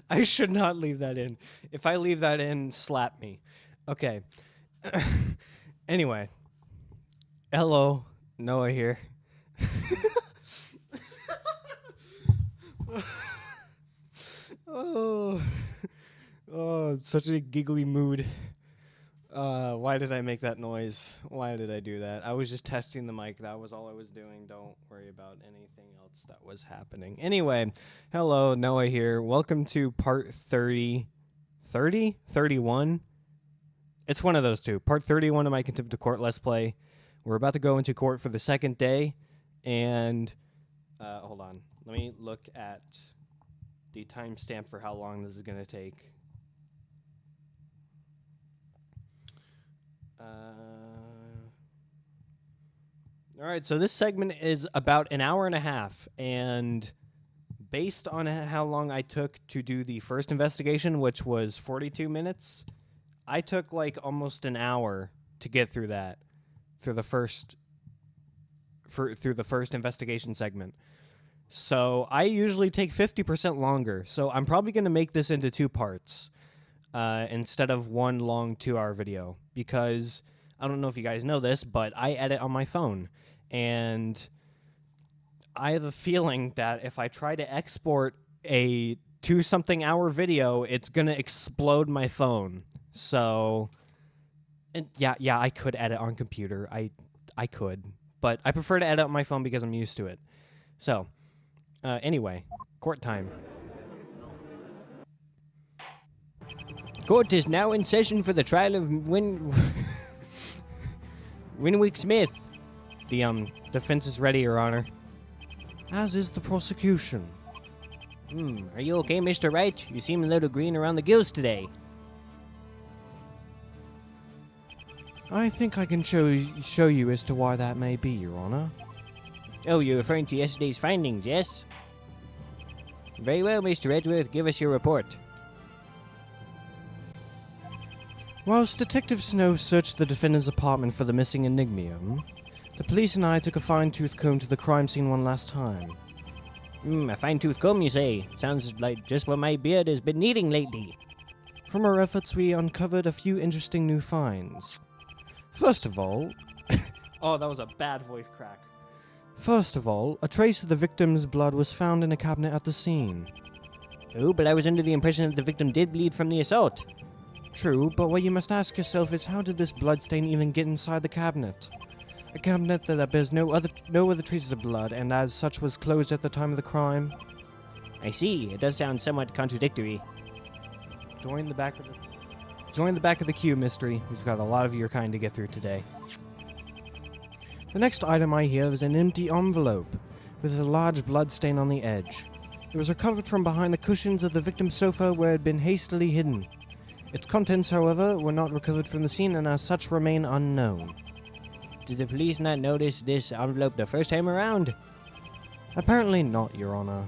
I should not leave that in. If I leave that in, slap me. Okay. Anyway. Hello. Noah here. Oh, such a giggly mood. Why did I make that noise? Why did I do that? I was just testing the mic. That was all I was doing. Don't worry about anything else that was happening. Anyway, hello, Noah here. Welcome to part 30. 30? 31? It's one of those two. Part 31 of my Contempt of Court Let's Play. We're about to go into court for the second day. And, hold on. Let me look at the timestamp for how long this is going to take. All right, so this segment is about an hour and a half, and based on how long I took to do the first investigation, which was 42 minutes, I took like almost an hour to get through that, through the first investigation segment. So I usually take 50% longer, so I'm probably going to make this into two parts instead of one long 2-hour video, because I don't know if you guys know this, but I edit on my phone, and I have a feeling that if I try to export a 2-something hour video, it's going to explode my phone. So, and yeah, I could edit on computer. I could, but I prefer to edit on my phone because I'm used to it. So, anyway, court time. Court is now in session for the trial of Winwick Smith. The defense is ready, Your Honor. As is the prosecution. Are you okay, Mr. Wright? You seem a little green around the gills today. I think I can show you as to why that may be, Your Honor. Oh, you're referring to yesterday's findings, yes? Very well, Mr. Edgeworth. Give us your report. Whilst Detective Snow searched the defendant's apartment for the missing enigmium, the police and I took a fine-tooth comb to the crime scene one last time. A fine-tooth comb, you say? Sounds like just what my beard has been needing lately. From our efforts, we uncovered a few interesting new finds. First of all... Oh, that was a bad voice crack. First of all, a trace of the victim's blood was found in a cabinet at the scene. Oh, but I was under the impression that the victim did bleed from the assault. True, but what you must ask yourself is how did this bloodstain even get inside the cabinet? A cabinet that bears no other traces of blood, and as such was closed at the time of the crime. I see. It does sound somewhat contradictory. Join the back of the queue, mystery. We've got a lot of your kind to get through today. The next item I have is an empty envelope with a large blood stain on the edge. It was recovered from behind the cushions of the victim's sofa where it had been hastily hidden. Its contents, however, were not recovered from the scene and as such remain unknown. Did the police not notice this envelope the first time around? Apparently not, Your Honor.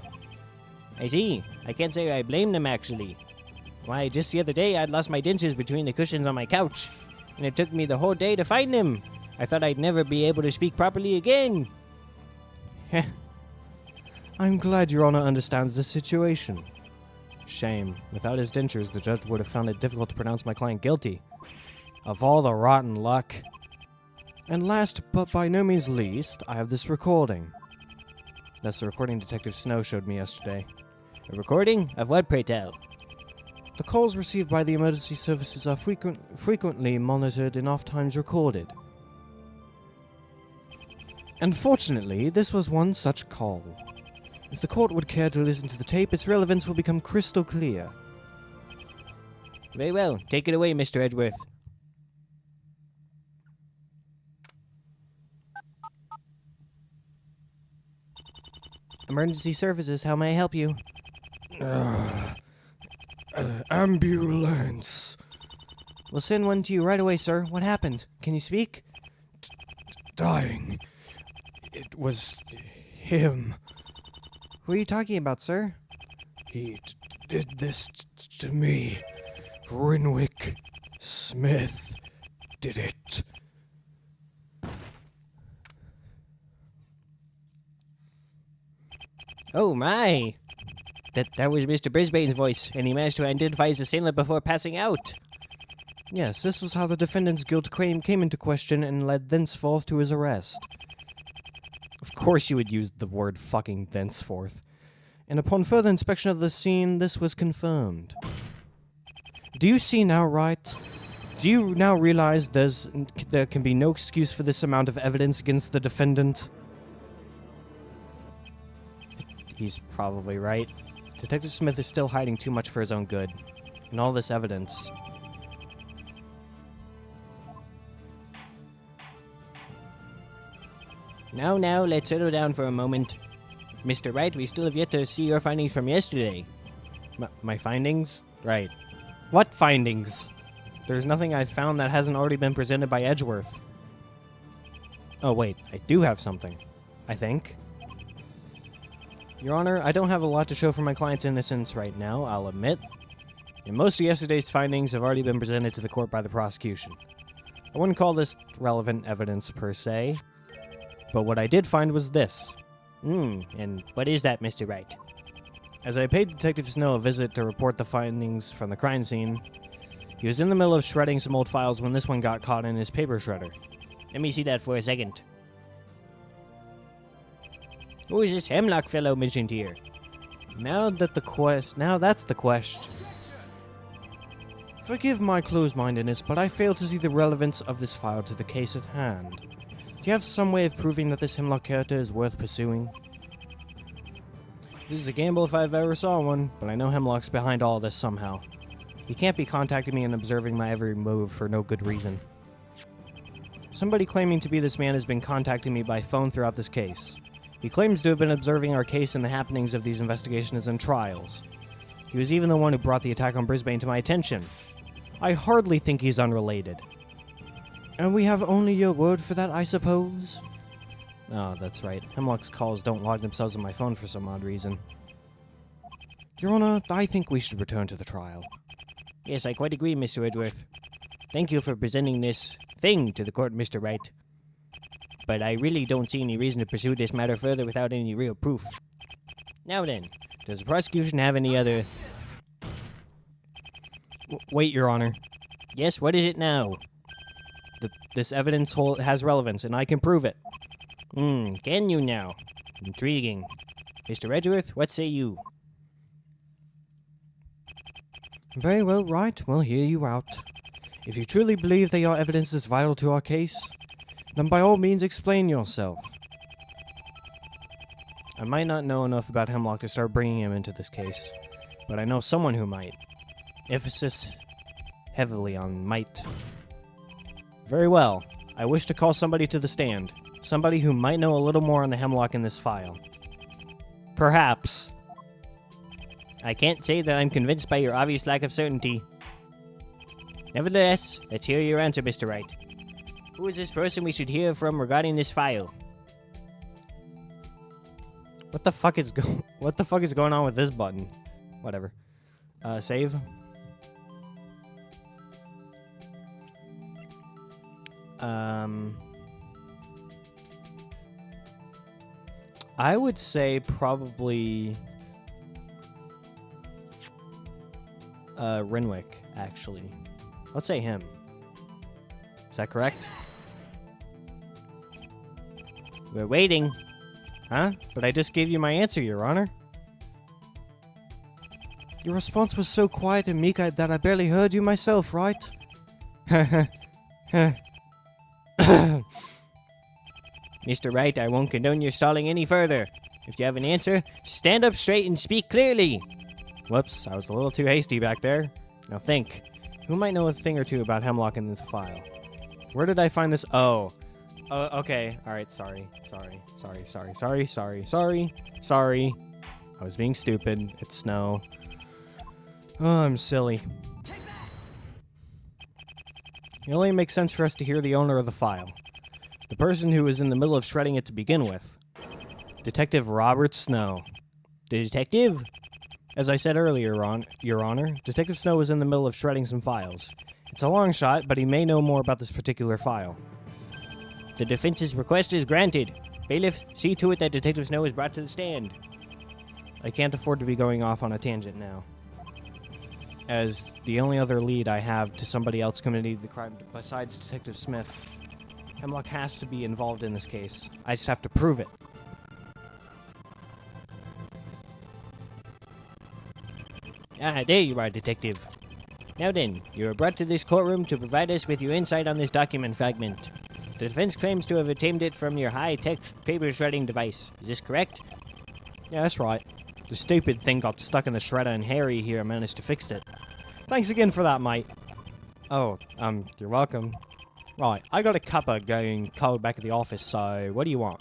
I see. I can't say I blame them, actually. Why, just the other day I'd lost my dentures between the cushions on my couch, and it took me the whole day to find them. I thought I'd never be able to speak properly again. Heh. I'm glad Your Honor understands the situation. Shame. Without his dentures, the judge would have found it difficult to pronounce my client guilty. Of all the rotten luck. And last, but by no means least, I have this recording. That's the recording Detective Snow showed me yesterday. A recording? Of what, pray tell? The calls received by the emergency services are frequently monitored and oft times recorded. Unfortunately, this was one such call. If the court would care to listen to the tape, its relevance will become crystal clear. Very well. Take it away, Mr. Edgeworth. Emergency services, how may I help you? Ambulance. We'll send one to you right away, sir. What happened? Can you speak? Dying. It was him. Who are you talking about, sir? He did this to me. Winwick Smith did it. Oh my! That was Mr. Brisbane's voice, and he managed to identify his assailant before passing out. Yes, this was how the defendant's guilt claim came into question and led thenceforth to his arrest. Of course you would use the word fucking thenceforth. And upon further inspection of the scene, this was confirmed. Do you see now, right? Do you now realize there can be no excuse for this amount of evidence against the defendant? He's probably right. Detective Smith is still hiding too much for his own good. And all this evidence. Now, let's settle down for a moment. Mr. Wright, we still have yet to see your findings from yesterday. My findings? Right. What findings? There's nothing I've found that hasn't already been presented by Edgeworth. Oh, wait. I do have something. I think. Your Honor, I don't have a lot to show for my client's innocence right now, I'll admit. And most of yesterday's findings have already been presented to the court by the prosecution. I wouldn't call this relevant evidence per se. But what I did find was this. And what is that, Mr. Wright? As I paid Detective Snow a visit to report the findings from the crime scene, he was in the middle of shredding some old files when this one got caught in his paper shredder. Let me see that for a second. Who is this Hemlock fellow mentioned here? Now that's the question. Forgive my closed-mindedness, but I fail to see the relevance of this file to the case at hand. Do you have some way of proving that this Hemlock character is worth pursuing? This is a gamble if I've ever saw one, but I know Hemlock's behind all this somehow. He can't be contacting me and observing my every move for no good reason. Somebody claiming to be this man has been contacting me by phone throughout this case. He claims to have been observing our case and the happenings of these investigations and trials. He was even the one who brought the attack on Brisbane to my attention. I hardly think he's unrelated. And we have only your word for that, I suppose? Oh, that's right. Hemlock's calls don't log themselves on my phone for some odd reason. Your Honor, I think we should return to the trial. Yes, I quite agree, Mr. Edgeworth. Thank you for presenting this thing to the court, Mr. Wright. But I really don't see any reason to pursue this matter further without any real proof. Now then, does the prosecution have any other... Wait, Your Honor. Yes, what is it now? This evidence has relevance, and I can prove it. Can you now? Intriguing. Mr. Edgeworth, what say you? Very well, Wright. We'll hear you out. If you truly believe that your evidence is vital to our case, then by all means explain yourself. I might not know enough about Hemlock to start bringing him into this case, but I know someone who might. Emphasis heavily on might. Very well. I wish to call somebody to the stand. Somebody who might know a little more on the Hemlock in this file. Perhaps. I can't say that I'm convinced by your obvious lack of certainty. Nevertheless, let's hear your answer, Mr. Wright. Who is this person we should hear from regarding this file? What the fuck is going on with this button? Whatever. Save. I would say probably Renwick, actually. Let's say him. Is that correct? We're waiting. Huh? But I just gave you my answer, Your Honor. Your response was so quiet and meek that I barely heard you myself, right? Mr. Wright, I won't condone your stalling any further. If you have an answer, stand up straight and speak clearly. Whoops, I was a little too hasty back there. Now think. Who might know a thing or two about Hemlock in this file? Where did I find this? Oh. Okay. Alright, sorry. Sorry. I was being stupid. It's snow. Oh, I'm silly. It only makes sense for us to hear the owner of the file. The person who was in the middle of shredding it to begin with. Detective Robert Snow. The detective? As I said earlier, Your Honor, Detective Snow was in the middle of shredding some files. It's a long shot, but he may know more about this particular file. The defense's request is granted. Bailiff, see to it that Detective Snow is brought to the stand. I can't afford to be going off on a tangent now, as the only other lead I have to somebody else committing the crime besides Detective Smith, Hemlock has to be involved in this case. I just have to prove it. Ah, there you are, Detective. Now then, you are brought to this courtroom to provide us with your insight on this document fragment. The defense claims to have obtained it from your high-tech paper shredding device. Is this correct? Yeah, that's right. The stupid thing got stuck in the shredder and Harry here managed to fix it. Thanks again for that, mate. Oh, you're welcome. Right, I got a cuppa going cold back at the office, so what do you want?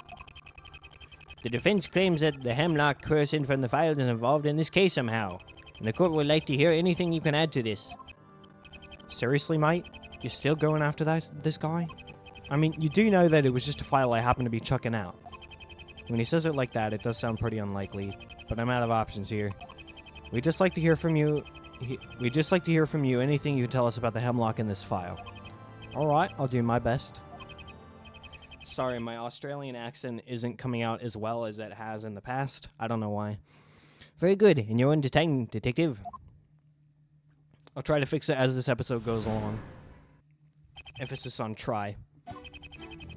The defense claims that the Hemlock person from the files is involved in this case somehow, and the court would like to hear anything you can add to this. Seriously, mate? You're still going after this guy? I mean, you do know that it was just a file I happened to be chucking out. When he says it like that, it does sound pretty unlikely, but I'm out of options here. We'd just like to hear from you. We'd just like to hear from you anything you can tell us about the Hemlock in this file. Alright, I'll do my best. Sorry, my Australian accent isn't coming out as well as it has in the past. I don't know why. Very good. In your own time, Detective. I'll try to fix it as this episode goes along. Emphasis on try.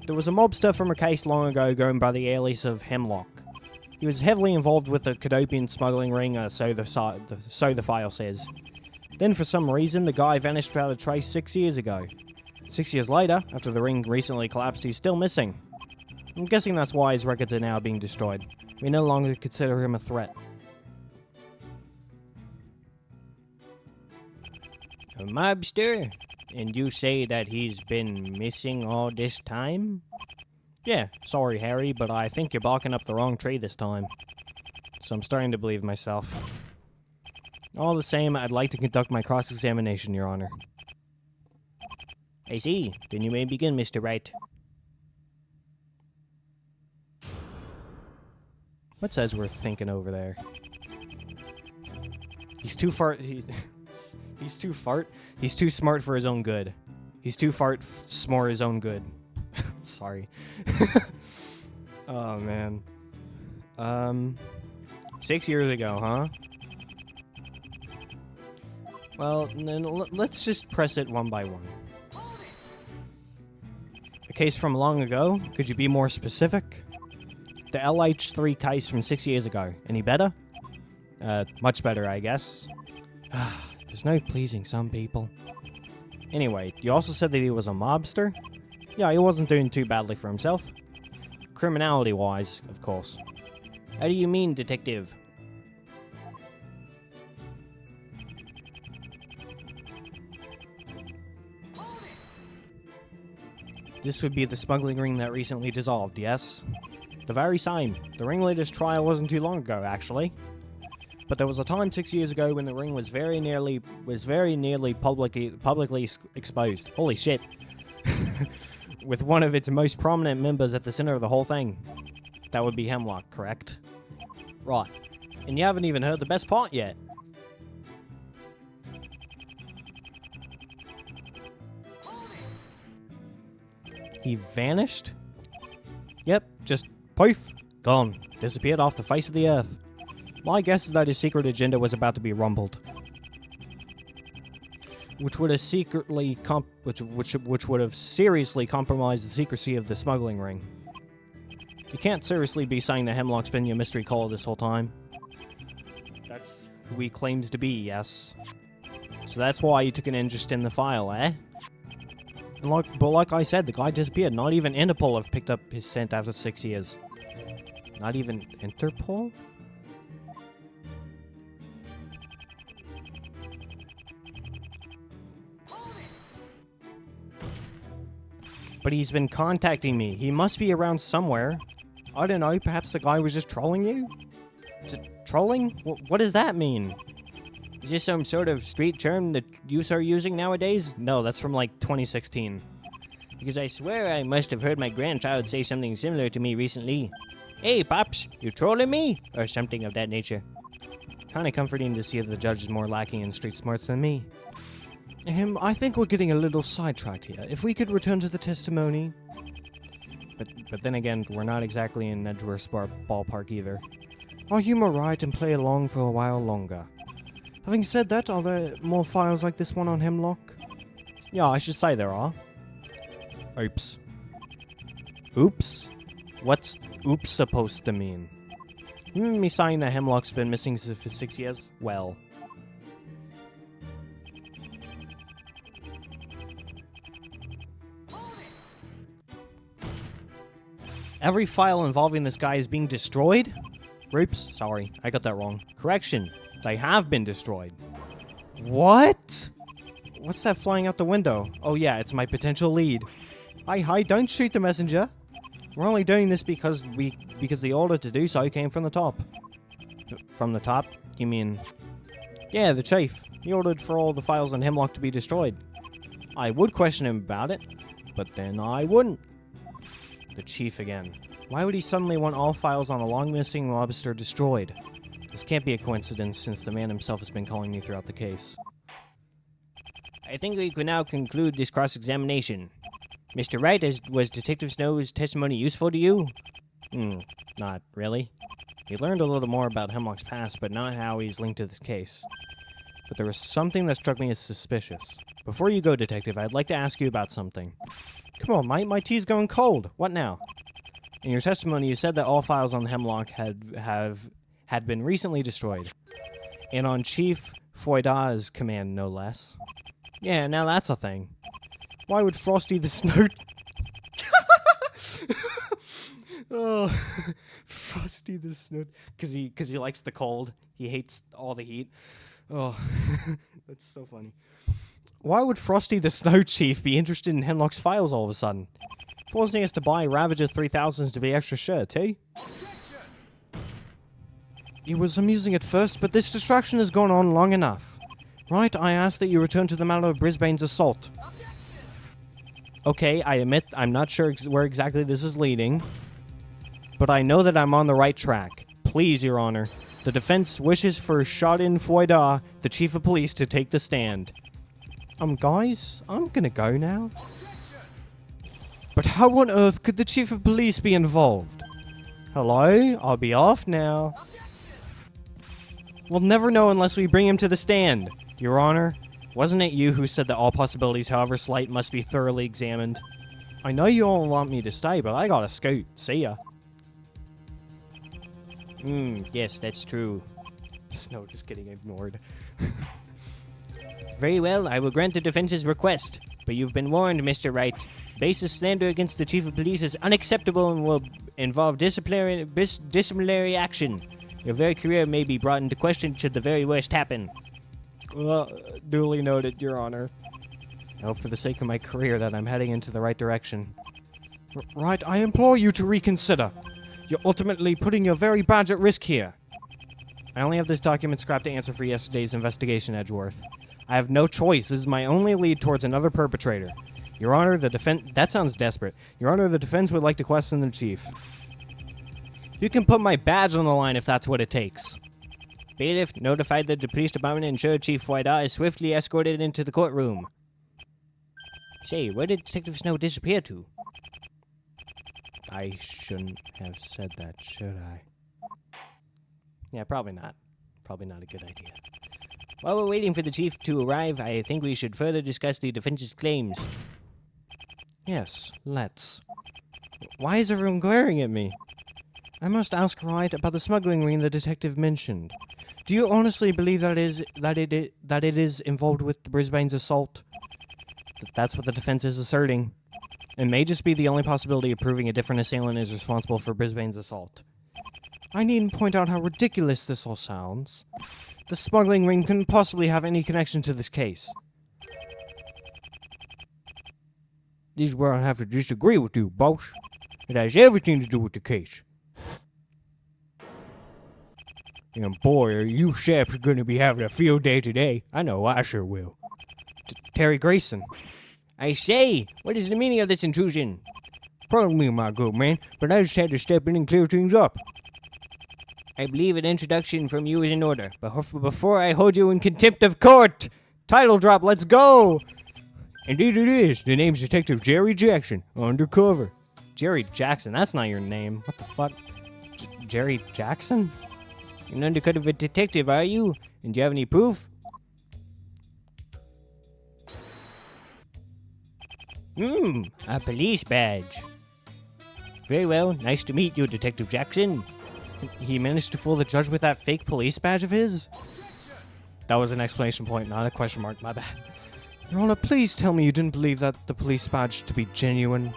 There was a mobster from a case long ago going by the alias of Hemlock. He was heavily involved with the Cadopian smuggling ring, so the file says. Then for some reason, the guy vanished without a trace 6 years ago. 6 years later, after the ring recently collapsed, he's still missing. I'm guessing that's why his records are now being destroyed. We no longer consider him a threat. A mobster? And you say that he's been missing all this time? Yeah, sorry, Harry, but I think you're barking up the wrong tree this time. So I'm starting to believe myself. All the same, I'd like to conduct my cross-examination, Your Honor. I see. Then you may begin, Mr. Wright. What's Ezra thinking over there? He's too far... He's too smart for his own good. He's too smart his own good. Sorry. Oh, man. 6 years ago, huh? Well, then let's just press it one by one. A case from long ago? Could you be more specific? The LH3 case from 6 years ago. Any better? Much better, I guess. There's no pleasing some people. Anyway, you also said that he was a mobster? Yeah, he wasn't doing too badly for himself. Criminality-wise, of course. How do you mean, Detective? This would be the smuggling ring that recently dissolved, yes? The very same. The ringleader's trial wasn't too long ago, actually. But there was a time 6 years ago when the ring was very nearly publicly exposed. Holy shit. With one of its most prominent members at the center of the whole thing. That would be Hemlock, correct? Right. And you haven't even heard the best part yet. He vanished? Yep, just poof, gone. Disappeared off the face of the earth. My guess is that his secret agenda was about to be rumbled. Which would have seriously compromised the secrecy of the smuggling ring. You can't seriously be saying that Hemlock's been your mystery caller this whole time. That's who he claims to be, yes. So that's why you took an interest in the file, eh? And like I said, the guy disappeared. Not even Interpol have picked up his scent after 6 years. Not even Interpol? But he's been contacting me. He must be around somewhere. I don't know, perhaps the guy was just trolling you? Trolling? What does that mean? Is this some sort of street term that you are using nowadays? No, that's from like 2016. Because I swear I must have heard my grandchild say something similar to me recently. Hey, Pops, you trolling me? Or something of that nature. Kinda comforting to see that the judge is more lacking in street smarts than me. I think we're getting a little sidetracked here. If we could return to the testimony... But then again, we're not exactly in Edgeworth's ballpark either. I'll humor right and play along for a while longer. Having said that, are there more files like this one on Hemlock? Yeah, I should say there are. Oops. Oops? What's oops supposed to mean? Me saying that Hemlock's been missing for 6 years? Well. Every file involving this guy is being destroyed? Oops, sorry, I got that wrong. Correction, they have been destroyed. What? What's that flying out the window? Oh yeah, it's my potential lead. Hi, don't shoot the messenger. We're only doing this because the order to do so came from the top. From the top? You mean... Yeah, the chief. He ordered for all the files on Hemlock to be destroyed. I would question him about it, but then I wouldn't. The chief again. Why would he suddenly want all files on a long-missing lobster destroyed? This can't be a coincidence, since the man himself has been calling me throughout the case. I think we can now conclude this cross-examination. Mr. Wright, was Detective Snow's testimony useful to you? Not really. He learned a little more about Hemlock's past, but not how he's linked to this case. But there was something that struck me as suspicious. Before you go, Detective, I'd like to ask you about something. Come on, my tea's going cold. What now? In your testimony, you said that all files on Hemlock had been recently destroyed. And on Chief Foyda's command, no less. Yeah, now that's a thing. Why would Frosty the Snow... Oh, Frosty the Snow... Because he likes the cold. He hates all the heat. Oh, that's so funny. Why would Frosty the Snow Chief be interested in Hemlock's files all of a sudden? Forcing us to buy Ravager 3000s to be extra sure, eh? It was amusing at first, but this distraction has gone on long enough. Right, I ask that you return to the matter of Brisbane's assault. Okay, I admit I'm not sure where exactly this is leading, but I know that I'm on the right track. Please, Your Honor, the defense wishes for Shadin Foyda, the Chief of Police, to take the stand. Guys, I'm gonna go now. But how on earth could the Chief of Police be involved? Hello? I'll be off now. We'll never know unless we bring him to the stand. Your Honor, wasn't it you who said that all possibilities, however slight, must be thoroughly examined? I know you all want me to stay, but I gotta scoot. See ya. Yes, that's true. Snow just getting ignored. Very well, I will grant the defense's request. But you've been warned, Mr. Wright. Baseless slander against the Chief of Police is unacceptable and will involve disciplinary action. Your very career may be brought into question should the very worst happen. Duly noted, Your Honor. I hope for the sake of my career that I'm heading into the right direction. Right, I implore you to reconsider. You're ultimately putting your very badge at risk here. I only have this document scrapped to answer for yesterday's investigation, Edgeworth. I have no choice. This is my only lead towards another perpetrator. Your Honor, the defense... That sounds desperate. Your Honor, the defense would like to question the Chief. You can put my badge on the line if that's what it takes. Bailiff notified that the police department ensured Chief Foyda is swiftly escorted into the courtroom. Say, where did Detective Snow disappear to? I shouldn't have said that, should I? Yeah, probably not. Probably not a good idea. While we're waiting for the Chief to arrive, I think we should further discuss the defense's claims. Yes, let's. Why is everyone glaring at me? I must ask Wright about the smuggling ring the detective mentioned. Do you honestly believe that it is involved with Brisbane's assault? That's what the defense is asserting. It may just be the only possibility of proving a different assailant is responsible for Brisbane's assault. I needn't point out how ridiculous this all sounds. The smuggling ring couldn't possibly have any connection to this case. This is where I have to disagree with you, boss. It has everything to do with the case. And boy, are you chaps going to be having a field day today. I know I sure will. Terry Grayson. I say, what is the meaning of this intrusion? Pardon me, my good man, but I just had to step in and clear things up. I believe an introduction from you is in order, but before I hold you in contempt of court, title drop, let's go! Indeed it is. The name's Detective Jerry Jackson, undercover. Jerry Jackson, that's not your name. What the fuck? Jerry Jackson? An undercover detective, are you? And do you have any proof? A police badge. Very well, nice to meet you, Detective Jackson. He managed to fool the judge with that fake police badge of his? That was an exclamation point, not a question mark, my bad. Your Honor, please tell me you didn't believe that the police badge to be genuine.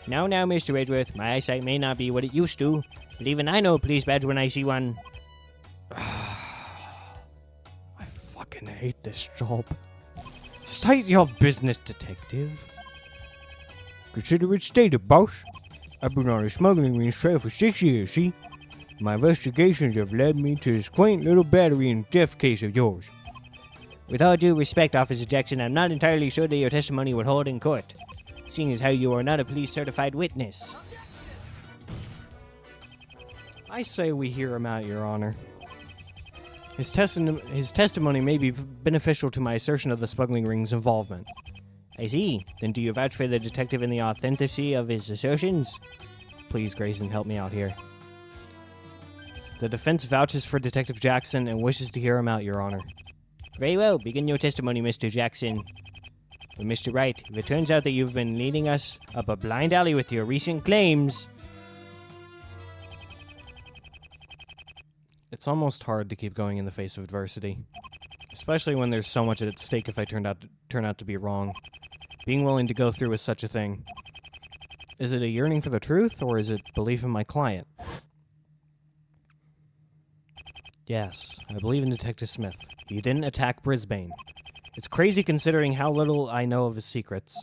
Now, Mr. Edgeworth, my eyesight may not be what it used to, but even I know a police badge when I see one. I fucking hate this job. State your business, detective. Consider it stated, boss. I've been on a smuggling ring trail for 6 years, see? My investigations have led me to this quaint little battery and theft case of yours. With all due respect, Officer Jackson, I'm not entirely sure that your testimony would hold in court, seeing as how you are not a police-certified witness. I say we hear him out, Your Honor. His testimony may be beneficial to my assertion of the smuggling ring's involvement. I see. Then do you vouch for the detective and the authenticity of his assertions? Please, Grayson, help me out here. The defense vouches for Detective Jackson and wishes to hear him out, Your Honor. Very well. Begin your testimony, Mr. Jackson. But Mr. Wright, if it turns out that you've been leading us up a blind alley with your recent claims... It's almost hard to keep going in the face of adversity. Especially when there's so much at stake if I turn out to be wrong. Being willing to go through with such a thing. Is it a yearning for the truth, or is it belief in my client? Yes, I believe in Detective Smith. He didn't attack Brisbane. It's crazy considering how little I know of his secrets.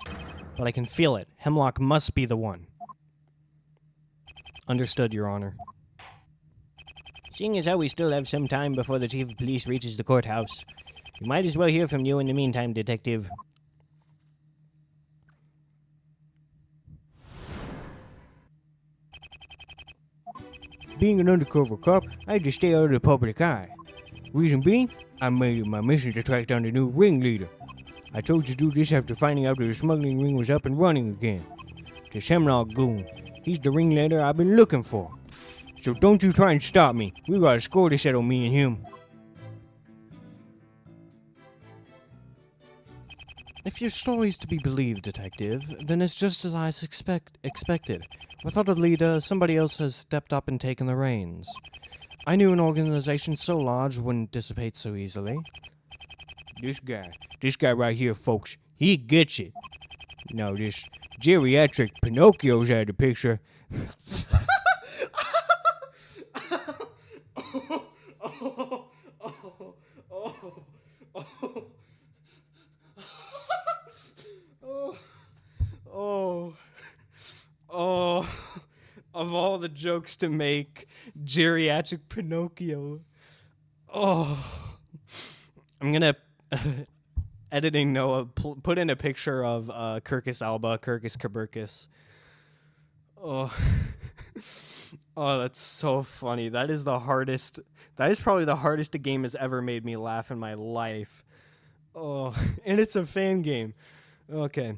But I can feel it. Hemlock must be the one. Understood, Your Honor. Seeing as how we still have some time before the chief of police reaches the courthouse, we might as well hear from you in the meantime, Detective. Being an undercover cop, I had to stay out of the public eye. Reason being, I made it my mission to track down the new ringleader. I chose to do this after finding out that the smuggling ring was up and running again. This Hemlock goon, he's the ringleader I've been looking for. So don't you try and stop me. We got a score to settle, me and him. If your story's to be believed, Detective, then it's just as I expected. Without a leader, somebody else has stepped up and taken the reins. I knew an organization so large wouldn't dissipate so easily. This guy right here, folks, he gets it. Now, this geriatric Pinocchio's out of the picture. Of all the jokes to make, geriatric Pinocchio. Oh. I'm gonna, editing Noah, put in a picture of Kirkus Alba, Kirkus Kaburkus. Oh. Oh, that's so funny. That is probably the hardest a game has ever made me laugh in my life. Oh, and it's a fan game. Okay.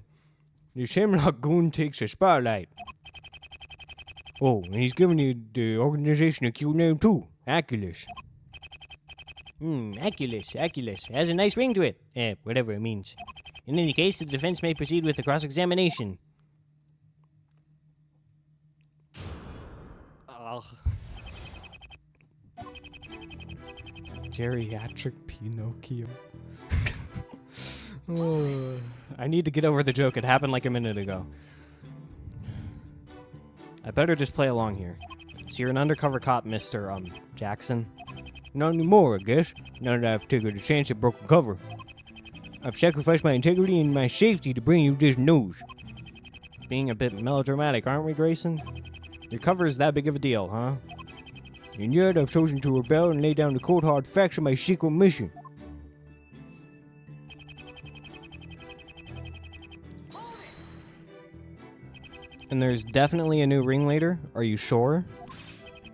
This Hemlock goon takes a spotlight. Oh, and he's giving the organization a cute name too, Aculus. Aculus. Has a nice ring to it. Whatever it means. In any case, the defense may proceed with the cross-examination. Geriatric Pinocchio. Oh, I need to get over the joke. It happened like a minute ago. I better just play along here. So you're an undercover cop, Mr. Jackson? Not anymore, I guess, now that I've taken a chance at broken cover. I've sacrificed my integrity and my safety to bring you this news. Being a bit melodramatic, aren't we, Grayson? Your cover is that big of a deal, huh? And yet I've chosen to rebel and lay down the cold hard facts of my secret mission. And there's definitely a new ringleader? Are you sure?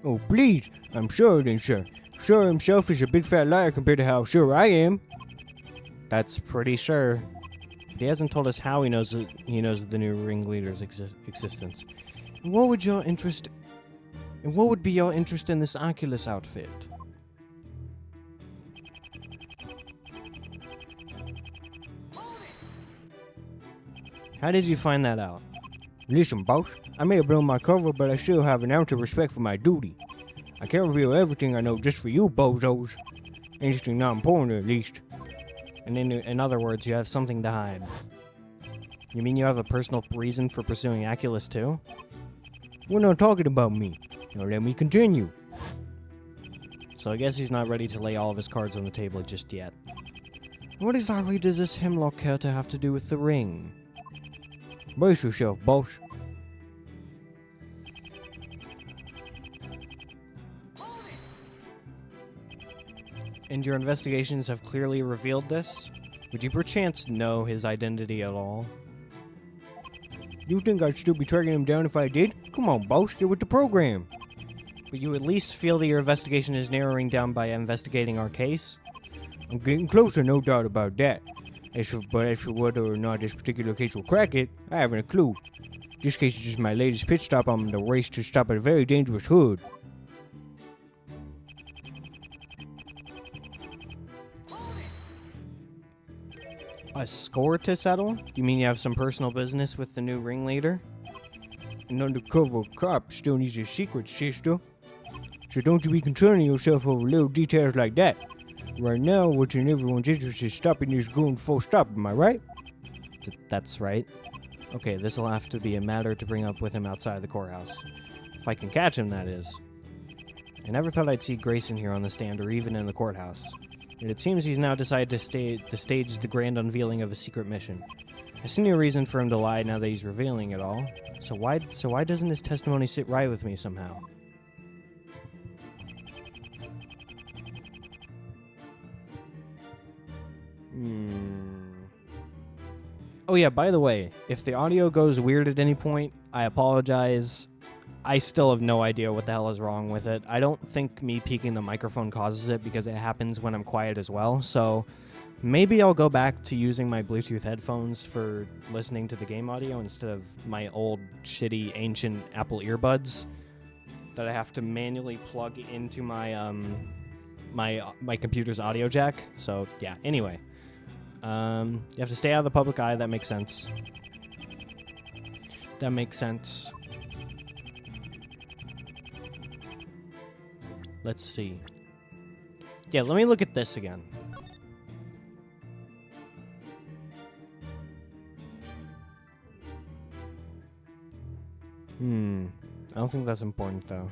Oh, please, I'm sure then, sir. Sure himself is a big fat liar compared to how sure I am. That's pretty sure. But he hasn't told us how he knows the new ringleader's existence. And what would be your interest in this Oculus outfit? How did you find that out? Listen, boss, I may have blown my cover, but I still have an ounce of respect for my duty. I can't reveal everything I know just for you, bozos. Anything not important, at least. And in other words, you have something to hide. You mean you have a personal reason for pursuing Aculus too? We're not talking about me. Now let me continue. So I guess he's not ready to lay all of his cards on the table just yet. What exactly does this hemlock care to have to do with the ring? Brace yourself, boss. And your investigations have clearly revealed this? Would you perchance know his identity at all? You think I'd still be tracking him down if I did? Come on, boss, get with the program. But you at least feel that your investigation is narrowing down by investigating our case? I'm getting closer, no doubt about that. But as for whether or not this particular case will crack it, I haven't a clue. This case is just my latest pit stop on the race to stop a very dangerous hood. A score to settle? You mean you have some personal business with the new ringleader? An undercover cop still needs his secret, sister. So don't you be concerning yourself over little details like that. Right now, what's in everyone's interest is stopping this goon full stop, am I right? That's right. Okay, this will have to be a matter to bring up with him outside the courthouse. If I can catch him, that is. I never thought I'd see Grayson here on the stand or even in the courthouse. And it seems he's now decided to stage the grand unveiling of a secret mission. I see no reason for him to lie now that he's revealing it all. So why doesn't his testimony sit right with me somehow? Oh yeah, by the way, if the audio goes weird at any point, I apologize. I still have no idea what the hell is wrong with it. I don't think me peeking the microphone causes it because it happens when I'm quiet as well. So maybe I'll go back to using my Bluetooth headphones for listening to the game audio instead of my old shitty ancient Apple earbuds that I have to manually plug into my my computer's audio jack. So yeah, anyway. You have to stay out of the public eye. That makes sense. That makes sense. Let's see. Yeah, let me look at this again. I don't think that's important, though.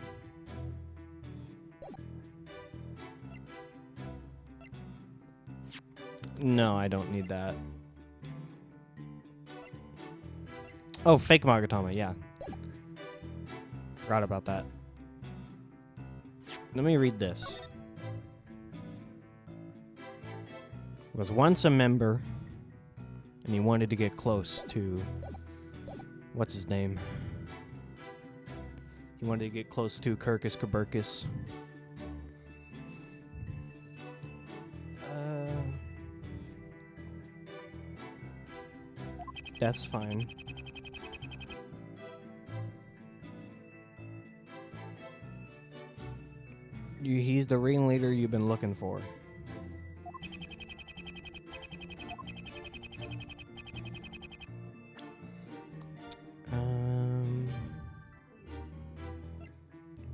No, I don't need that. Oh, fake Magatama, yeah. Forgot about that. Let me read this. Was once a member, and he wanted to get close to... What's his name? He wanted to get close to Kirkus Kaburkus. That's fine. He's the ringleader you've been looking for.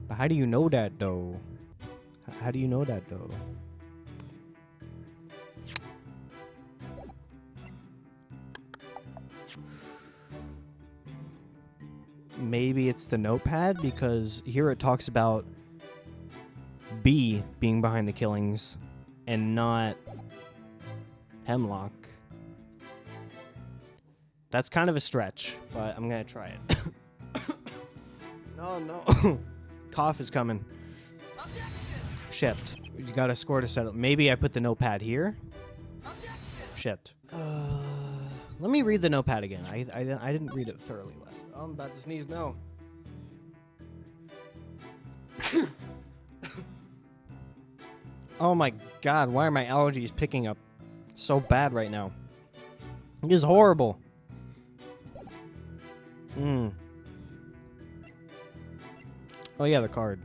But how do you know that, though? How do you know that, though? Maybe it's the notepad, because here it talks about B being behind the killings and not Hemlock. That's kind of a stretch, but I'm gonna try it. No. Cough is coming. Shit. You got a score to settle. Maybe I put the notepad here? Shit. Let me read the notepad again. I didn't read it thoroughly last. Oh, I'm about to sneeze. No. Oh my god, why are my allergies picking up so bad right now? It is horrible. Oh yeah, the card.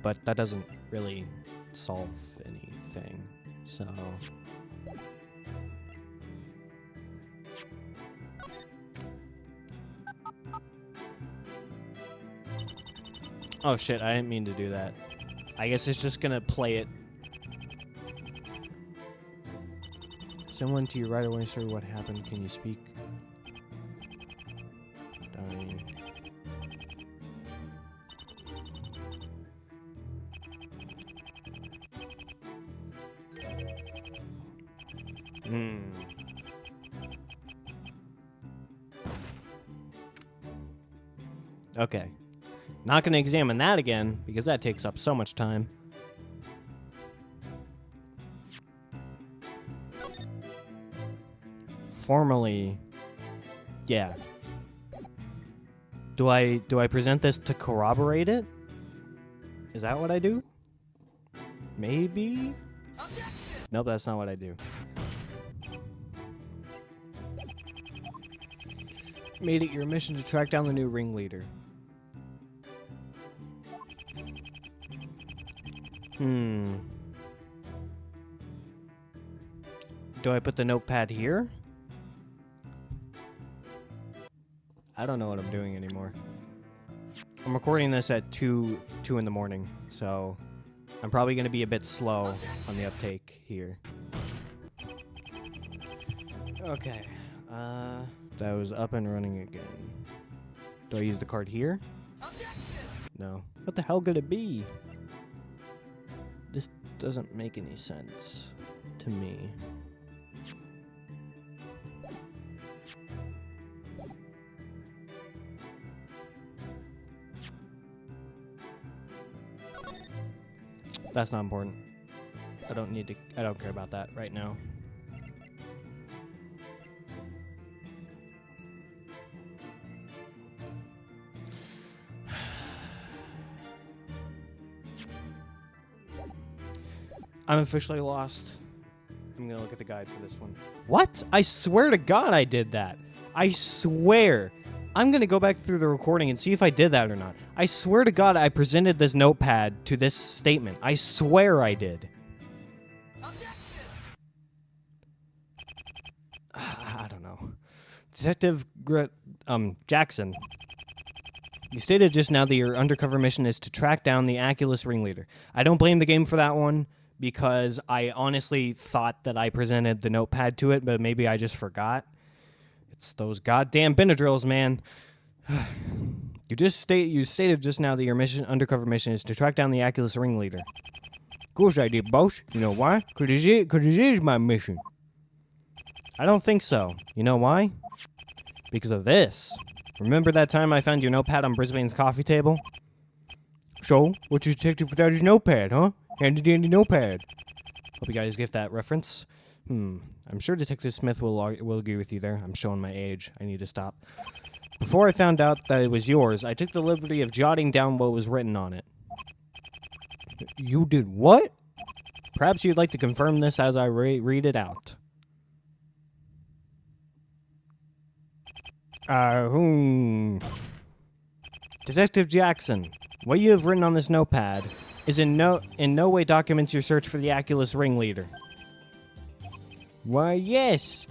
But that doesn't really solve anything. So... Oh shit, I didn't mean to do that. I guess it's just gonna play it. Someone to your right away, sir. What happened? Can you speak? Dying. Okay. Not going to examine that again, because that takes up so much time. Formally, yeah. Do I present this to corroborate it? Is that what I do? Maybe? Nope, that's not what I do. Made it your mission to track down the new ringleader. Do I put the notepad here? I don't know what I'm doing anymore. I'm recording this at 2 in the morning, so I'm probably going to be a bit slow on the uptake here. Okay. That was up and running again. Do I use the card here? No. What the hell could it be? This doesn't make any sense to me. That's not important. I don't care about that right now. I'm officially lost. I'm gonna look at the guide for this one. What? I swear to God I did that. I swear. I'm gonna go back through the recording and see if I did that or not. I swear to God I presented this notepad to this statement. I swear I did. I don't know. Detective Jackson. You stated just now that your undercover mission is to track down the Aculus ringleader. I don't blame the game for that one, because I honestly thought that I presented the notepad to it, but maybe I just forgot. It's those goddamn Benadryls, man. You stated just now that your undercover mission is to track down the Aculus ringleader. Of course I did, boss. You know why? Because it is my mission. I don't think so. You know why? Because of this. Remember that time I found your notepad on Brisbane's coffee table? So, what's a detective without his notepad, huh? Handy dandy notepad. Hope you guys get that reference. I'm sure Detective Smith will agree with you there. I'm showing my age. I need to stop. Before I found out that it was yours, I took the liberty of jotting down what was written on it. You did what? Perhaps you'd like to confirm this as I read it out. Detective Jackson, what you have written on this notepad is in no way documents your search for the Aculus ringleader. Why, yes.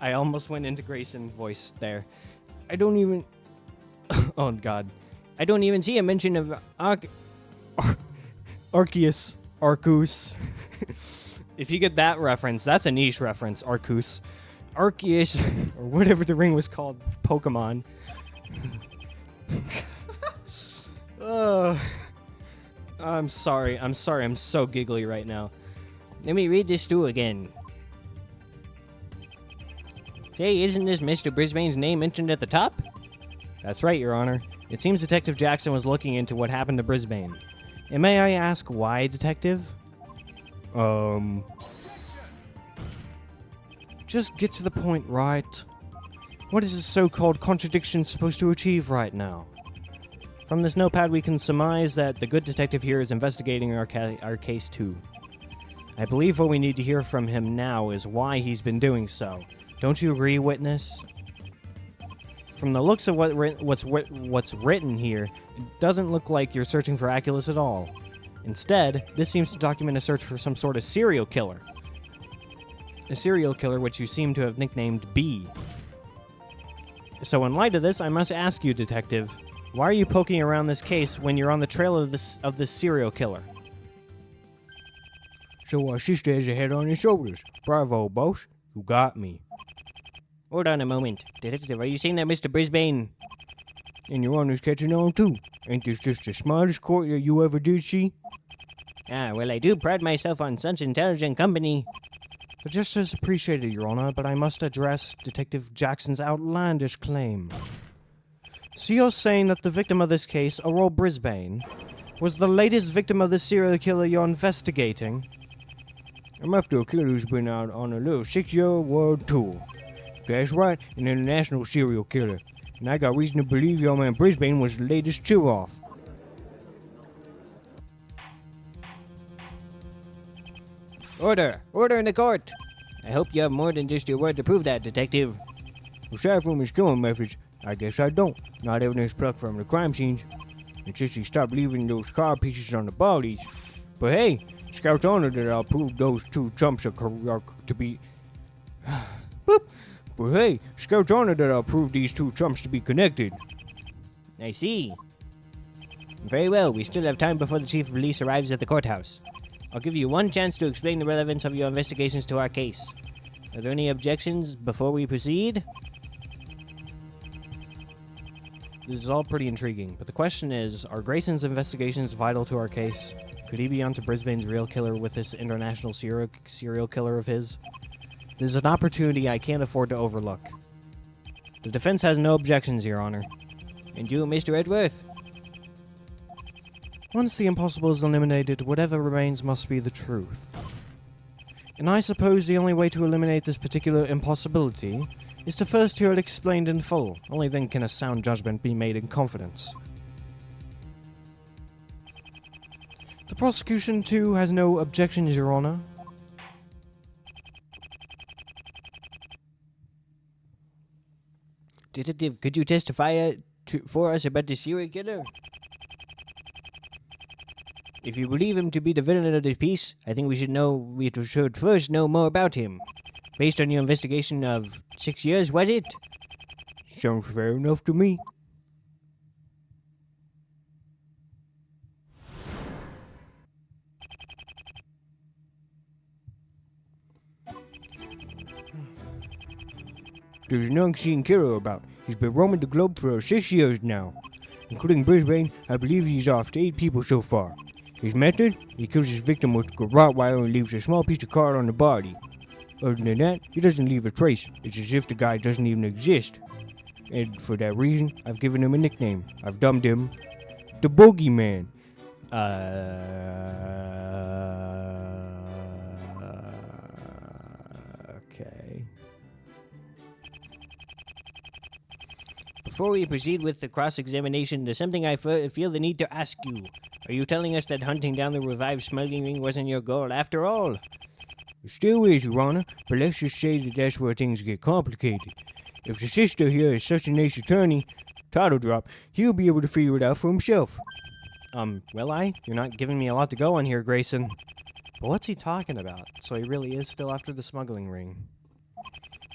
I almost went into Grayson voice there. I don't even... Oh, God. I don't even see a mention of Arceus. Arcus. If you get that reference, that's a niche reference, Arcus. Arceus, or whatever the ring was called, Pokemon. I'm sorry. I'm so giggly right now. Let me read this too again. Hey, isn't this Mr. Brisbane's name mentioned at the top? That's right, Your Honor. It seems Detective Jackson was looking into what happened to Brisbane. And may I ask why, Detective? Just get to the point, right? What is this so-called contradiction supposed to achieve right now? From this notepad, we can surmise that the good detective here is investigating our case too. I believe what we need to hear from him now is why he's been doing so. Don't you agree, witness? From the looks of what's written here, it doesn't look like you're searching for Aculus at all. Instead, this seems to document a search for some sort of serial killer. A serial killer which you seem to have nicknamed B. So in light of this, I must ask you, Detective, Why are you poking around this case when you're on the trail of this serial killer? So our sister has a head on her shoulders. Bravo, boss. You got me. Hold on a moment. Detective, are you saying that Mr. Brisbane... And your honor's catching on too. Ain't this just the smartest court that you ever did see? Ah, well, I do pride myself on such intelligent company. The gesture is appreciated, Your Honor, but I must address Detective Jackson's outlandish claim. So you're saying that the victim of this case, Aurora Brisbane, was the latest victim of the serial killer you're investigating? I'm after a killer who's been out on a little 6-year world tour. That's right, an international serial killer. And I got reason to believe your man Brisbane was the latest chew-off. Order! Order in the court! I hope you have more than just your word to prove that, Detective. Aside from his killing methods, I guess I don't. Not evidence plucked from the crime scenes. And since he stopped leaving those car pieces on the bodies. But hey, Scout's honor that I'll prove those two chumps are to be... Boop! But hey, Scout's honor that I'll prove these two chumps to be connected. I see. Very well, we still have time before the chief of police arrives at the courthouse. I'll give you one chance to explain the relevance of your investigations to our case. Are there any objections before we proceed? This is all pretty intriguing, but the question is, are Grayson's investigations vital to our case? Could he be onto Brisbane's real killer with this international serial killer of his? This is an opportunity I can't afford to overlook. The defense has no objections, Your Honor. And you, Mr. Edgeworth? Once the impossible is eliminated, whatever remains must be the truth. And I suppose the only way to eliminate this particular impossibility is to first hear it explained in full. Only then can a sound judgment be made in confidence. The prosecution, too, has no objections, Your Honor. Detective, could you testify for us about the serial killer? If you believe him to be the villain of the piece, I think we should first know more about him. Based on your investigation of 6 years, was it? Sounds fair enough to me. There's an unseen killer about. He's been roaming the globe for 6 years now. Including Brisbane, I believe he's off to 8 people so far. His method? He kills his victim with a Rottweiler and leaves a small piece of card on the body. Other than that, he doesn't leave a trace. It's as if the guy doesn't even exist. And for that reason, I've given him a nickname. I've dubbed him the Boogeyman. Okay. Before we proceed with the cross-examination, there's something I feel the need to ask you. Are you telling us that hunting down the revived smuggling ring wasn't your goal after all? It still is, Your Honor, but let's just say that that's where things get complicated. If the sister here is such an ace attorney, title drop, he'll be able to figure it out for himself. Will I? You're not giving me a lot to go on here, Grayson. But what's he talking about? So he really is still after the smuggling ring?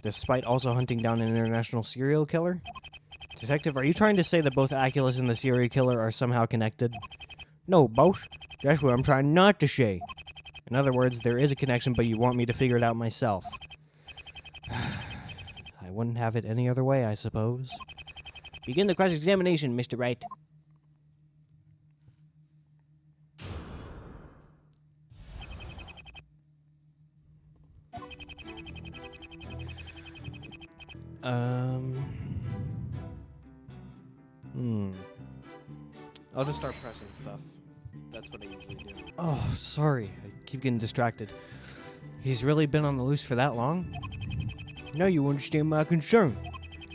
Despite also hunting down an international serial killer? Detective, are you trying to say that both Aculus and the serial killer are somehow connected? No, boss. That's what I'm trying not to say. In other words, there is a connection, but you want me to figure it out myself. I wouldn't have it any other way, I suppose. Begin the cross-examination, Mr. Wright. I'll just start pressing stuff. That's what I usually do. Oh, sorry. I keep getting distracted. He's really been on the loose for that long? Now you understand my concern.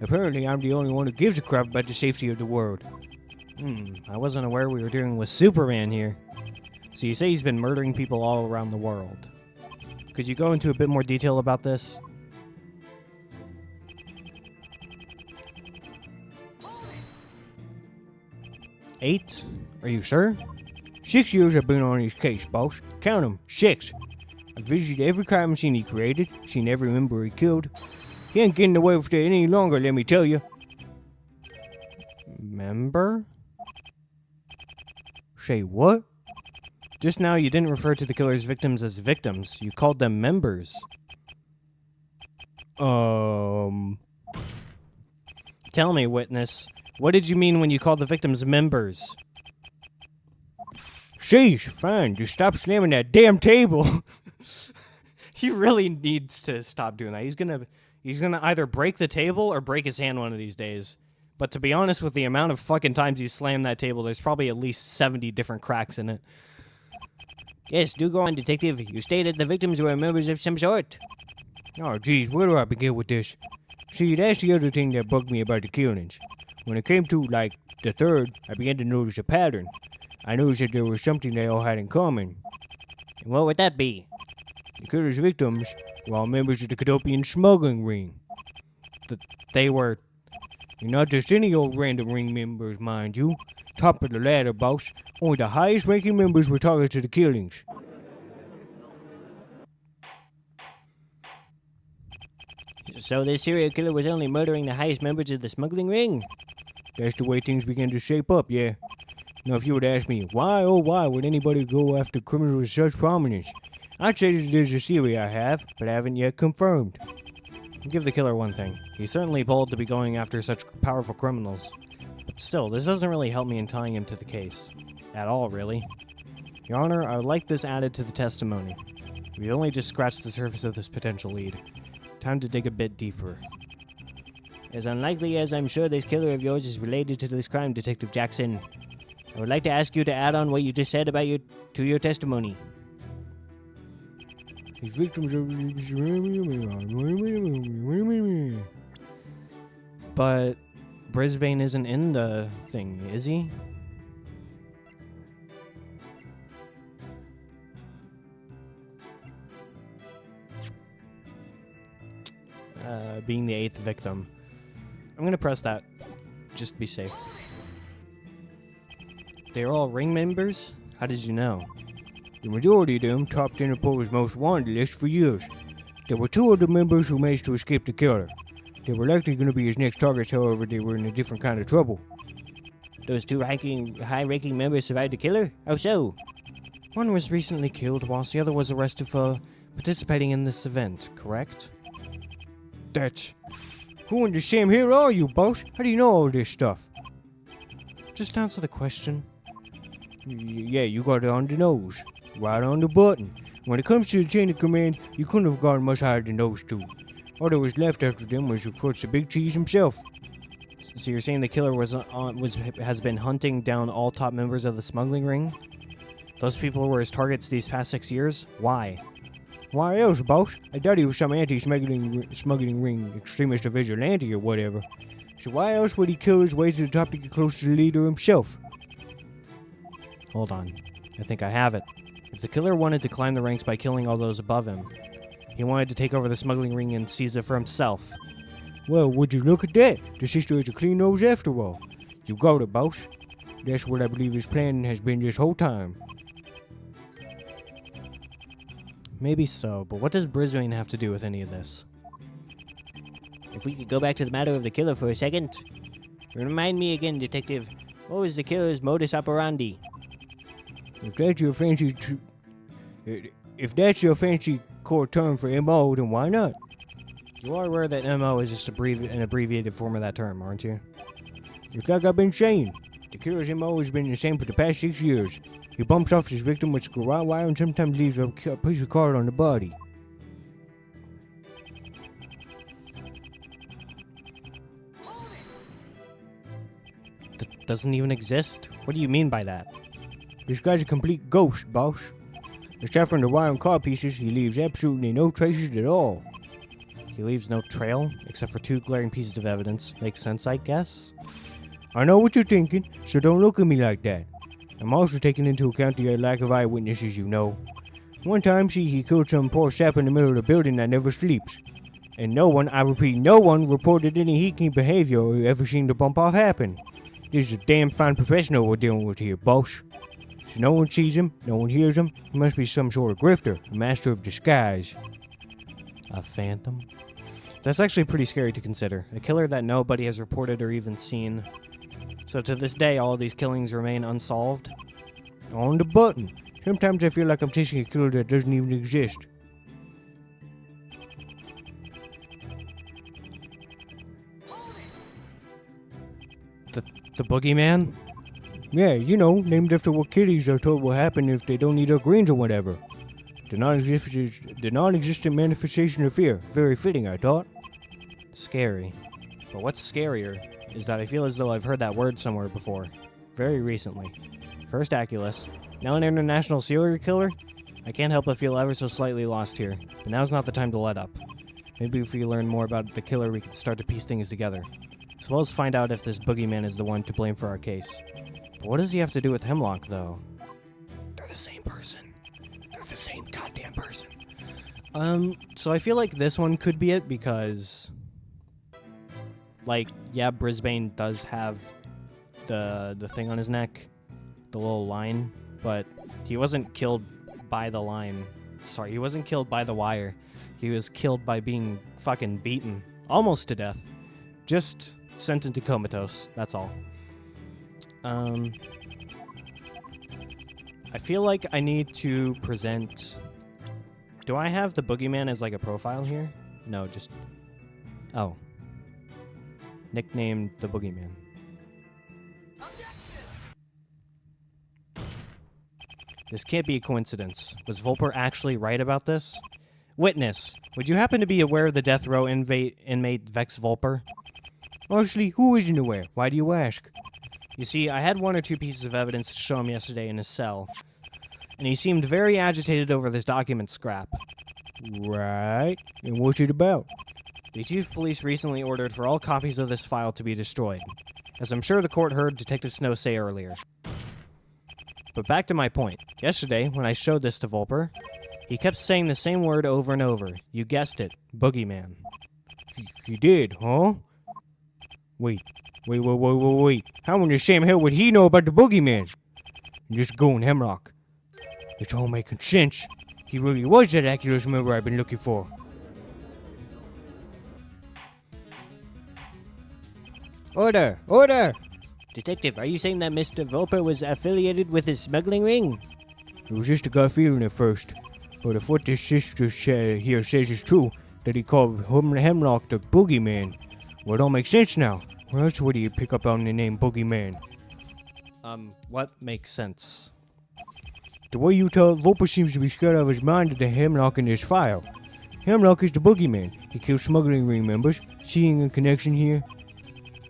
Apparently, I'm the only one who gives a crap about the safety of the world. I wasn't aware we were dealing with Superman here. So you say he's been murdering people all around the world. Could you go into a bit more detail about this? Eight? Are you sure? 6 years I've been on his case, boss. Count 'em, 6. I've visited every crime scene he created, seen every member he killed. He ain't getting away with it any longer, let me tell you. Member? Say what? Just now you didn't refer to the killer's victims as victims. You called them members. Tell me, witness. What did you mean when you called the victims members? Sheesh, fine. Just stop slamming that damn table. He really needs to stop doing that. He's gonna either break the table or break his hand one of these days. But to be honest, with the amount of fucking times he's slammed that table, there's probably at least 70 different cracks in it. Yes, do go on, Detective. You stated the victims were members of some sort. Oh, geez, where do I begin with this? See, that's the other thing that bugged me about the killings. When it came to, like, the third, I began to notice a pattern. I noticed that there was something they all had in common. And what would that be? The killer's victims were all members of the Contempt smuggling ring. They were... And not just any old random ring members, mind you. Top of the ladder, boss. Only the highest-ranking members were targeted to the killings. So this serial killer was only murdering the highest members of the smuggling ring? That's the way things began to shape up, yeah. Now, if you would ask me, why, oh why, would anybody go after criminals with such prominence? I'd say that there's a theory I have, but I haven't yet confirmed. I'll give the killer one thing. He's certainly bold to be going after such powerful criminals. But still, this doesn't really help me in tying him to the case. At all, really. Your Honor, I would like this added to the testimony. We only just scratched the surface of this potential lead. Time to dig a bit deeper. As unlikely as I'm sure this killer of yours is related to this crime, Detective Jackson, I would like to ask you to add on what you just said about to your testimony. His victims are... But Brisbane isn't in the thing, is he? Being the 8th victim. I'm gonna press that, just to be safe. They're all ring members? How did you know? The majority of them topped Interpol's most wanted list for years. There were 2 of the members who managed to escape the killer. They were likely going to be his next targets, however, they were in a different kind of trouble. Those 2 high-ranking members survived the killer? How so? One was recently killed, whilst the other was arrested for participating in this event, correct? That's... Who in the same here are you, boss? How do you know all this stuff? Just answer the question. Yeah, you got it on the nose. Right on the button. When it comes to the chain of command, you couldn't have gone much higher than those 2. All that was left after them was, of course, the big cheese himself. So you're saying the killer has been hunting down all top members of the smuggling ring? Those people were his targets these past 6 years? Why? Why else, boss? I doubt he was some anti-smuggling ring extremist or vigilante or whatever. So why else would he kill his way to the top to get close to the leader himself? Hold on. I think I have it. If the killer wanted to climb the ranks by killing all those above him, he wanted to take over the smuggling ring and seize it for himself. Well, would you look at that? The sister has a clean nose after all. You got it, boss. That's what I believe his plan has been this whole time. Maybe so, but what does Brisbane have to do with any of this? If we could go back to the matter of the killer for a second. Remind me again, Detective. What was the killer's modus operandi? If that's your fancy court term for MO, then why not? You are aware that MO is just an abbreviated form of that term, aren't you? It's like I've been saying. The killer's MO has been the same for the past 6 years. He bumps off his victim with garrote wire and sometimes leaves a piece of card on the body. That doesn't even exist? What do you mean by that? This guy's a complete ghost, boss. Except for the wire and card pieces, he leaves absolutely no traces at all. He leaves no trail, except for 2 glaring pieces of evidence. Makes sense, I guess? I know what you're thinking, so don't look at me like that. I'm also taking into account the lack of eyewitnesses, you know. One time, he killed some poor sap in the middle of the building that never sleeps. And no one, I repeat, no one reported any heaking behavior or ever seen the bump off happen. This is a damn fine professional we're dealing with here, boss. So no one sees him, no one hears him. He must be some sort of grifter, a master of disguise. A phantom? That's actually pretty scary to consider. A killer that nobody has reported or even seen. So to this day, all of these killings remain unsolved. On the button. Sometimes I feel like I'm chasing a killer that doesn't even exist. The boogeyman? Yeah, you know, named after what kitties are told will happen if they don't eat our greens or whatever. The non-existent manifestation of fear. Very fitting, I thought. Scary. But what's scarier is that I feel as though I've heard that word somewhere before. Very recently. First Aculus, now an international serial killer? I can't help but feel ever so slightly lost here, but now's not the time to let up. Maybe if we learn more about the killer, we can start to piece things together. As well as find out if this boogeyman is the one to blame for our case. But what does he have to do with Hemlock, though? They're the same person. They're the same goddamn person. So I feel like this one could be it because... Like, yeah, Brisbane does have the thing on his neck. The little line. But he wasn't killed by the line. Sorry, he wasn't killed by the wire. He was killed by being fucking beaten. Almost to death. Just sent into comatose. That's all. I feel like I need to present... Do I have the boogeyman as like a profile here? No, just... Oh. Nicknamed the boogeyman. This can't be a coincidence. Was Volper actually right about this? Witness, would you happen to be aware of the death row inmate Vex Volper? Honestly, who isn't aware? Why do you ask? You see, I had one or two pieces of evidence to show him yesterday in his cell, and he seemed very agitated over this document scrap. Right. And what's it about? The chief of police recently ordered for all copies of this file to be destroyed, as I'm sure the court heard Detective Snow say earlier. But back to my point. Yesterday, when I showed this to Volper, he kept saying the same word over and over. You guessed it, boogeyman. He did, huh? Wait. How in the same hell would he know about the boogeyman? Just going Hemlock. It's all making sense. He really was that Aculus member I've been looking for. Order! Order! Detective, are you saying that Mr. Volper was affiliated with his smuggling ring? It was just a gut feeling at first. But if what this sister here says is true, that he called Hemlock the boogeyman, well, it all makes sense now. Where else would he pick up on the name boogeyman? What makes sense? The way you tell it, Volper seems to be scared out of his mind of the Hemlock in this file. Hemlock is the boogeyman. He killed smuggling ring members. Seeing a connection here?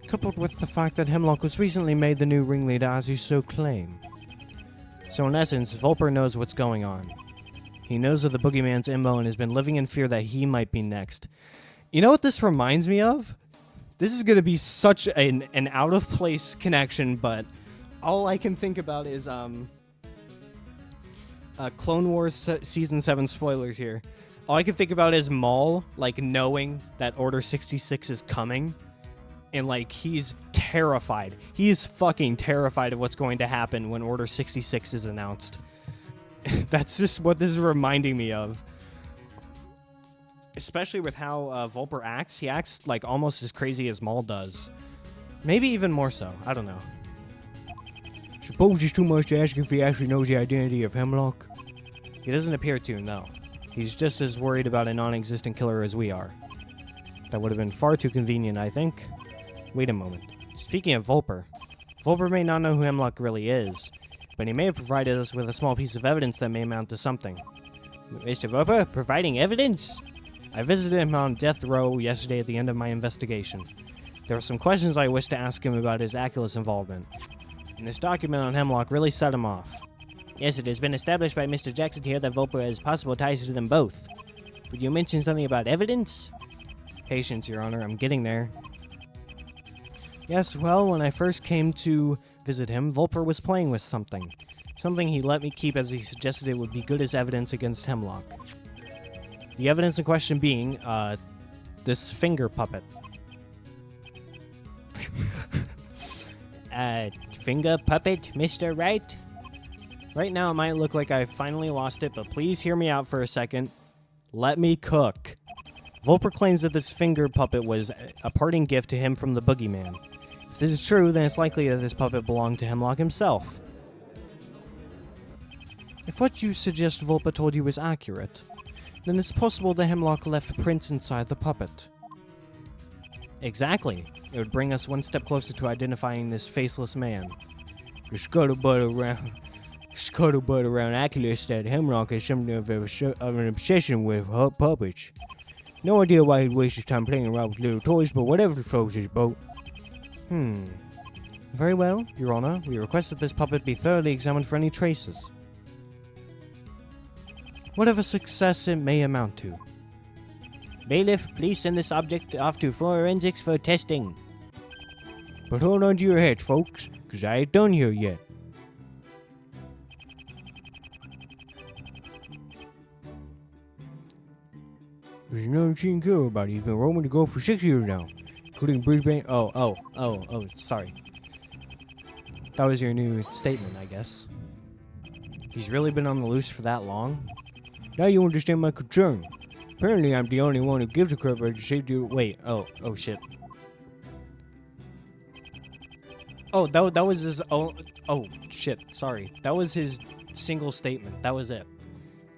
Coupled with the fact that Hemlock was recently made the new ringleader as you so claim. So in essence, Volper knows what's going on. He knows of the boogeyman's MO and has been living in fear that he might be next. You know what this reminds me of? This is going to be such an out-of-place connection, but all I can think about is Clone Wars Season 7 spoilers here. All I can think about is Maul, like, knowing that Order 66 is coming. And, like, he's terrified. He is fucking terrified of what's going to happen when Order 66 is announced. That's just what this is reminding me of. Especially with how Volper acts. He acts, like, almost as crazy as Maul does. Maybe even more so. I don't know. Suppose it's too much to ask if he actually knows the identity of Hemlock? He doesn't appear to, no. He's just as worried about a non-existent killer as we are. That would have been far too convenient, I think. Wait a moment. Speaking of Volper, Volper may not know who Hemlock really is, but he may have provided us with a small piece of evidence that may amount to something. Mr. Volper, providing evidence? I visited him on death row yesterday at the end of my investigation. There were some questions I wished to ask him about his Aculus involvement, and this document on Hemlock really set him off. Yes, it has been established by Mr. Jackson here that Volper has possible ties to them both. But you mentioned something about evidence? Patience, Your Honor, I'm getting there. Yes, well, when I first came to visit him, Volper was playing with something. Something he let me keep as he suggested it would be good as evidence against Hemlock. The evidence in question being, this finger puppet. Finger puppet, Mr. Wright? Right now it might look like I finally lost it, but please hear me out for a second. Let me cook. Volper claims that this finger puppet was a parting gift to him from the boogeyman. If this is true, then it's likely that this puppet belonged to Hemlock himself. If what you suggest Volpa told you is accurate, then it's possible that Hemlock left prints inside the puppet. Exactly. It would bring us one step closer to identifying this faceless man. The scuttlebutt around Oculus that Hemlock has something of an obsession with puppets. No idea why he'd waste his time playing around with little toys, but whatever floats his boat. Very well, Your Honor. We request that this puppet be thoroughly examined for any traces. Whatever success it may amount to. Bailiff, please send this object off to forensics for testing. But hold on to your hats, folks, because I ain't done here yet. There's another scene care about it. He's been roaming the Gulf for 6 years now, including Brisbane. Oh, sorry. That was your new statement, I guess. He's really been on the loose for that long? Now you understand my concern. Apparently I'm the only one who gives a crap about the safety. Wait, oh shit. Oh, that was his oh shit, sorry. That was his single statement. That was it.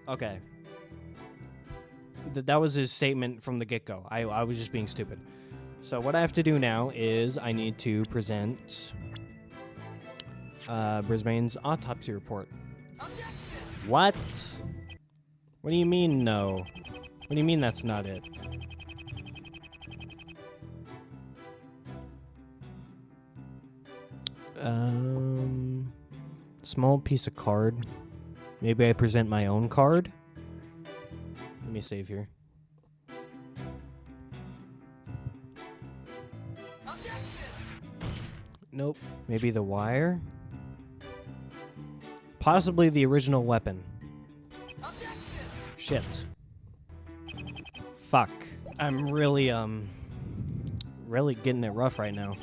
Okay. That was his statement from the get-go. I was just being stupid. So what I have to do now is I need to present Brisbane's autopsy report. What? What do you mean, no? What do you mean that's not it? Small piece of card. Maybe I present my own card? Let me save here. Nope. Maybe the wire? Possibly the original weapon. Shit. Fuck. I'm really getting it rough right now.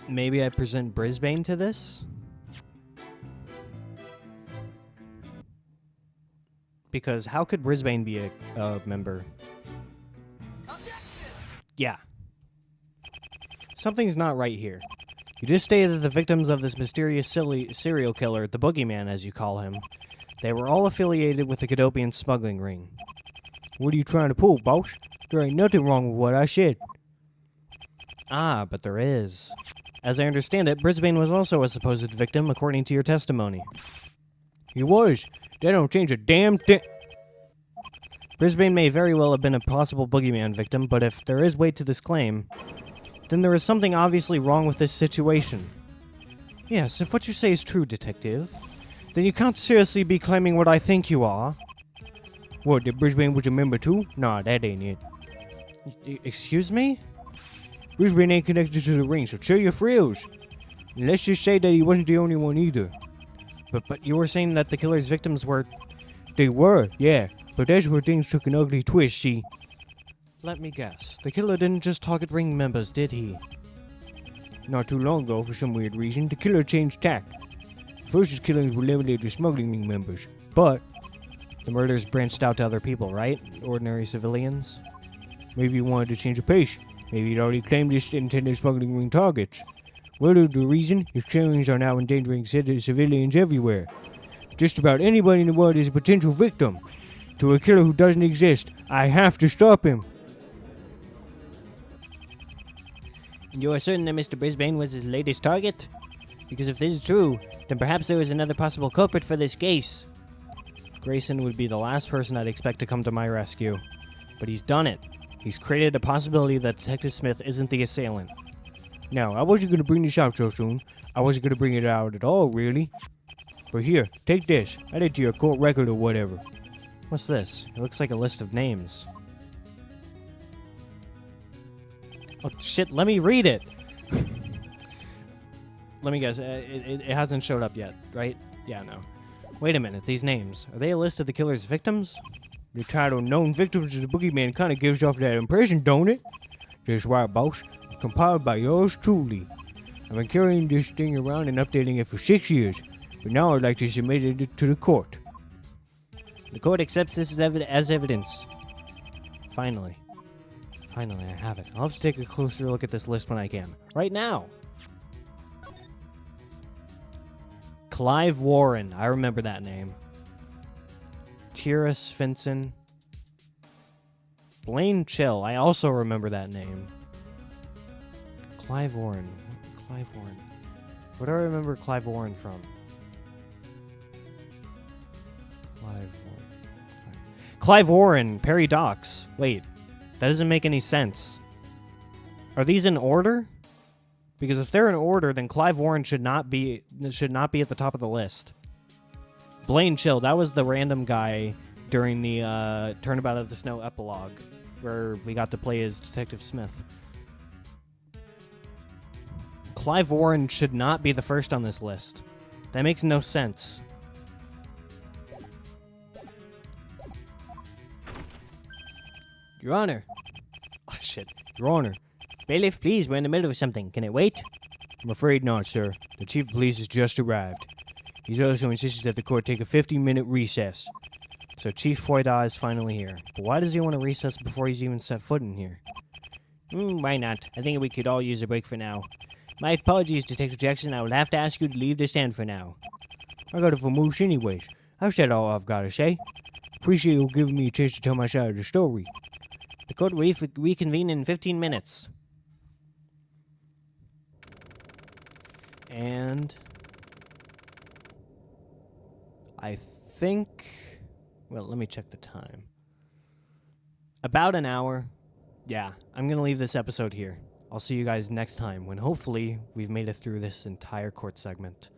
Maybe I present Brisbane to this? Because how could Brisbane be a member? Yeah. Something's not right here. You just stated that the victims of this mysterious serial killer, the boogeyman as you call him, they were all affiliated with the Cadopian smuggling ring. What are you trying to pull, boss? There ain't nothing wrong with what I said. Ah, but there is. As I understand it, Brisbane was also a supposed victim, according to your testimony. He was. That don't change a damn thing. Brisbane may very well have been a possible boogeyman victim, but if there is weight to this claim, then there is something obviously wrong with this situation. Yes, if what you say is true, Detective, then you can't seriously be claiming what I think you are. What, that Brisbane was a member too? Nah, that ain't it. Excuse me? Brisbane ain't connected to the ring, so chill your frills. And let's just say that he wasn't the only one either. But you were saying that the killer's victims were... They were, yeah. But that's where things took an ugly twist, see? Let me guess. The killer didn't just target ring members, did he? Not too long ago, for some weird reason, the killer changed tack. First his killings were leveled at the smuggling ring members, but... The murders branched out to other people, right? Ordinary civilians? Maybe he wanted to change the pace. Maybe he'd already claimed his intended smuggling ring targets. Whatever the reason, his killings are now endangering civilians everywhere. Just about anybody in the world is a potential victim. To a killer who doesn't exist, I have to stop him. You are certain that Mr. Brisbane was his latest target? Because if this is true, then perhaps there is another possible culprit for this case. Grayson would be the last person I'd expect to come to my rescue. But he's done it. He's created a possibility that Detective Smith isn't the assailant. Now, I wasn't going to bring this out so soon. I wasn't going to bring it out at all, really. But here, take this. Add it to your court record or whatever. What's this? It looks like a list of names. Oh, shit, let me read it! Let me guess, it hasn't showed up yet, right? Yeah, no. Wait a minute, these names, are they a list of the killer's victims? The title Known Victims of the Boogeyman kind of gives off that impression, don't it? That's right, boss. Compiled by yours truly. I've been carrying this thing around and updating it for 6 years, but now I'd like to submit it to the court. The court accepts this as evidence. Finally. Finally, I have it. I'll have to take a closer look at this list when I can. Right now! Clive Warren. I remember that name. Tira Svensson. Blaine Chill. I also remember that name. Clive Warren. Clive Warren. What do I remember Clive Warren from? Clive Warren, Perry Docks. Wait, that doesn't make any sense. Are these in order? Because if they're in order, then Clive Warren should not be at the top of the list. Blaine Chill, that was the random guy during the Turnabout of the Snow epilogue, where we got to play as Detective Smith. Clive Warren should not be the first on this list. That makes no sense. Your Honor. Oh, shit. Your Honor. Bailiff, please, we're in the middle of something. Can it wait? I'm afraid not, sir. The chief of police has just arrived. He's also insisted that the court take a 15-minute recess. So Chief Foyda is finally here. But why does he want to recess before he's even set foot in here? Why not? I think we could all use a break for now. My apologies, Detective Jackson. I will have to ask you to leave the stand for now. I got a vamoose anyways. I've said all I've got to say. Appreciate you giving me a chance to tell my side of the story. The court will reconvene in 15 minutes. And I think, well, let me check the time. About an hour. Yeah, I'm going to leave this episode here. I'll see you guys next time when hopefully we've made it through this entire court segment.